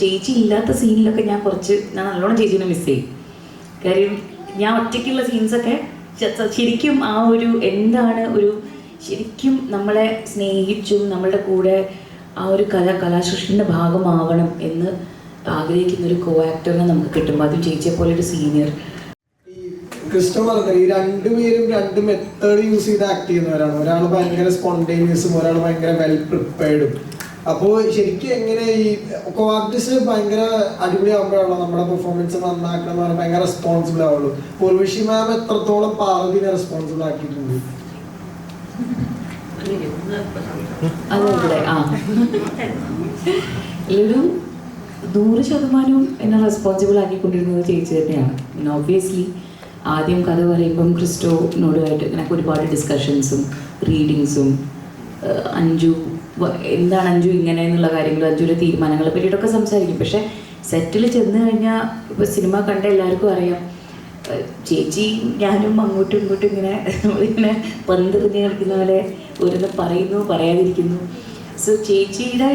ചേച്ചി ഇല്ലാത്ത സീനിലൊക്കെ ഞാൻ നല്ലോണം ചേച്ചീനെ മിസ് ചെയ്യും. കാര്യം ഞാൻ ഒറ്റയ്ക്കുള്ള സീൻസൊക്കെ ശരിക്കും ആ ഒരു ശരിക്കും നമ്മളെ സ്നേഹിച്ചും നമ്മളുടെ കൂടെ ആ ഒരു കലാസൃഷ്ടിൻ്റെ ഭാഗമാവണം എന്ന് ആഗ്രഹിക്കുന്ന ഒരു കോ ആക്ടറിനെ നമുക്ക് കിട്ടുമ്പോൾ അതും ചേച്ചിയെ പോലെ ഒരു സീനിയർ. ക്രിസ്റ്റോ പറഞ്ഞത് ഈ രണ്ടുപേരും രണ്ട് മെത്തേഡ് യൂസ് ചെയ്ത് ആക്ട് ചെയ്യുന്നവരാണ്. ഒരാൾ ഭയങ്കര സ്പോണ്ടേനിയസും ഒരാൾ ഭയങ്കര വെൽ പ്രിപ്പയർഡും. അപ്പോൾ ശരിക്കും എങ്ങനെ ഈ കോ ആർട്ടിസ്റ്റ് ഭയങ്കര അടിപൊളിയാകുമ്പോഴാണോ നമ്മുടെ പെർഫോമൻസ് നന്നാക്കണം എന്ന് ഭയങ്കര റെസ്പോൺസിബിൾ ആവുള്ളൂ. ഉർവശി മാം എത്രത്തോളം പാർവതിനെ റെസ്പോൺസിബിൾ ആക്കിയിട്ടുണ്ട്? ഒരു 100% എന്നെ റെസ്പോൺസിബിൾ ആക്കിക്കൊണ്ടിരുന്നത് ചേച്ചി തന്നെയാണ്. ഒബ്വിയസ്ലി ആദ്യം കഥ പറയുമ്പം ക്രിസ്റ്റോനോടുമായിട്ട് എനിക്ക് ഒരുപാട് ഡിസ്കഷൻസും റീഡിങ്സും അഞ്ജു എന്താണ് അഞ്ജു ഇങ്ങനെ എന്നുള്ള കാര്യങ്ങൾ അഞ്ജുവിൻ്റെ തീരുമാനങ്ങളെ പറ്റിയിട്ടൊക്കെ സംസാരിക്കും. പക്ഷേ സെറ്റിൽ ചെന്ന് കഴിഞ്ഞാൽ ഇപ്പോൾ സിനിമ കണ്ട എല്ലാവർക്കും അറിയാം ചേച്ചി ഞാനും അങ്ങോട്ടും ഇങ്ങോട്ടും ഇങ്ങനെ പന്തെറിഞ്ഞ് കളിക്കുന്ന പോലെ ഓരോന്ന് പറയുന്നു പറയാതിരിക്കുന്നു. സോ ചേച്ചിയുടെ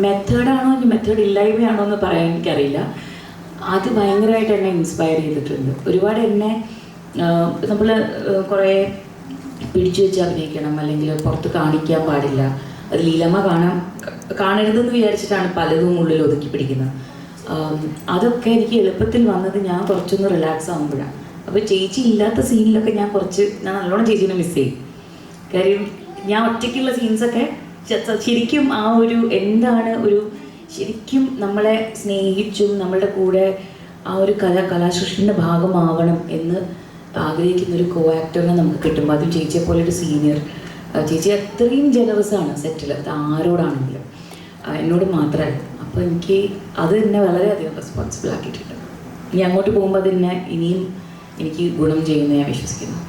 മെത്തേഡാണോ മെത്തേഡ് ഇല്ലായ്മയാണോ എന്ന് പറയാൻ എനിക്കറിയില്ല. അത് ഭയങ്കരമായിട്ട് എന്നെ ഇൻസ്പയർ ചെയ്തിട്ടുണ്ട്. ഒരുപാട് എന്നെ നമ്മൾ കുറേ പിടിച്ചു വെച്ച് അഭിനയിക്കണം, അല്ലെങ്കിൽ പുറത്ത് കാണിക്കാൻ പാടില്ല, അത് ലീലമ്മ കാണരുതെന്ന് വിചാരിച്ചിട്ടാണ് പലതും ഉള്ളിൽ ഒതുക്കി പിടിക്കുന്നത്. അതൊക്കെ എനിക്ക് എളുപ്പത്തിൽ വന്നത് ഞാൻ കുറച്ചൊന്ന് റിലാക്സ് ആകുമ്പോഴാണ്. അപ്പോൾ ചേച്ചി ഇല്ലാത്ത സീനിലൊക്കെ ഞാൻ നല്ലോണം ചേച്ചീനെ മിസ് ചെയ്യും. കാര്യം ഞാൻ ഒറ്റയ്ക്കുള്ള സീൻസൊക്കെ ശരിക്കും ആ ഒരു ശരിക്കും നമ്മളെ സ്നേഹിച്ചും നമ്മളുടെ കൂടെ ആ ഒരു കലാസൃഷ്ടിൻ്റെ ഭാഗമാവണം എന്ന് ആഗ്രഹിക്കുന്ന ഒരു കോ ആക്ടറിനെ നമുക്ക് കിട്ടുമ്പോൾ അതും ചേച്ചിയെ പോലെ ഒരു സീനിയർ. ചേച്ചി അത്രയും ജനറസാണ് സെറ്റിൽ, അത് ആരോടാണെങ്കിലും, എന്നോട് മാത്രമല്ല. അപ്പോൾ അത് എന്നെ വളരെയധികം റെസ്പോൺസിബിൾ ആക്കിയിട്ടുണ്ട്. ഇനി അങ്ങോട്ട് പോകുമ്പോൾ ഇനിയും എനിക്ക് ഗുണം ചെയ്യുമെന്ന് ഞാൻ വിശ്വസിക്കുന്നു.